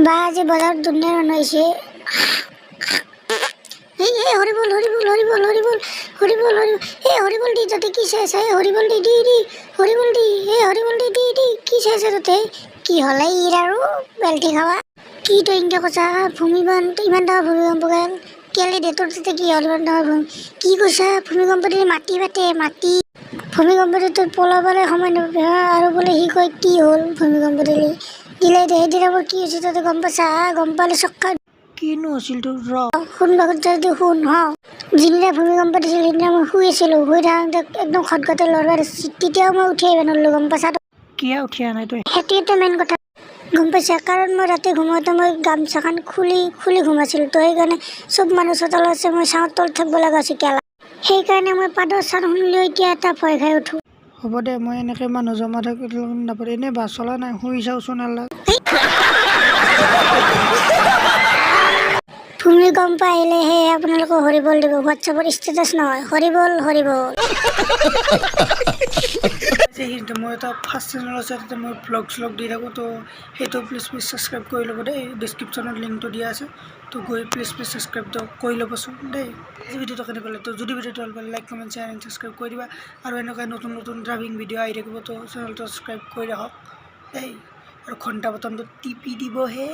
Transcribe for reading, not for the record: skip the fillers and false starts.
বা আজি বজাৰত দুনিয়াৰ মানুহ আহিছে। এই horrible horrible horrible horrible horrible horrible এই হৰিবল দি তাতে কি চাই আছে? হৰিবল দি দি দি হৰিবল দি এই হৰিবল দি দি দি কি চাই আছে তাতে? কি হ'লে ইৰ আৰু বেলটি খাৱা কি তই ইনকে কৈছা? ভূমিকম্প ইমান ডাঙৰ ভূমিকম্প গ'ল কেলে দে? তোৰ তাতে কি হ'ল ইমান ডাঙৰ কি কৈছা? ভূমিকম্প দিলে মাটি ফাটে মাটি ভূমিকম্পটো তোৰ পলাবলৈ সময় নাপাবি আৰু বোলে সি কয় কি হ'ল ভূমিকম্প দিলে সেইদিনা মোৰ কি হৈছে তহঁতে গম পাইছা? গম পালে চক্কা কিনো আছিল তোৰ শুনবা যদি শুন হ যিদিনা ভূমিকম্প দিছিল সেইদিনা মই শুই আছিলোঁ শুই থাকোঁতে একদম খটখটে লৰবা তেতিয়াও মই উঠি আহিব নোৱাৰিলোঁ গম পাইছা? কিয় উঠি অহা নাই তই? সেইটোৱেতো মেইন কথা গম পাইছা? কাৰণ মই ৰাতি ঘুমাওঁতে মই গামোচাখন খুলি ঘুমাইছিলোঁ তো সেইকাৰণে চব মানুহ চোতালত আছে মই চাঙৰ তলত থাকিব লগা হৈছে কেলা সেইকাৰণে মই পাদৰ চান শুনিলেও এতিয়া এটা ভয় খাই উঠোঁ। হ'ব দে মই এনেকৈ মানুহ জমা থাকিলে নাপাৰে এনেই বাছ চলা নাই শুই চাওঁচোন এলাহ ভূমিকম্প আহিলেহে আপোনালোকে হৰিবল দিব হোৱাটছএপৰ ষ্টেটাছ নহয় হৰিবল হৰিবল মই এটা ফাৰ্ষ্ট চেনেল আছে তাতে মই ভ্লগ চলগ দি থাকোঁ তো সেইটো প্লিজ ছাবস্ক্ৰাইব কৰি ল'ব দেই ডিছক্ৰিপশ্যনত লিংকটো দিয়া আছে তো গৈ প্লিজ ছাবস্ক্ৰাইব কৰি ল'বচোন দেই। আজি ভিডিঅ'টো কেনে পালে তো যদি ভিডিঅ'টো ভাল পালে like comment share and subscribe কৰি দিবা আৰু এনেকুৱা নতুন নতুন ড্ৰাইভিং ভিডিঅ' আহি থাকিব তো চেনেলটো ছাবস্ক্ৰাইব কৰি ৰাখক দেই আৰু ঘণ্টা বটনটো টিপি দিবহে।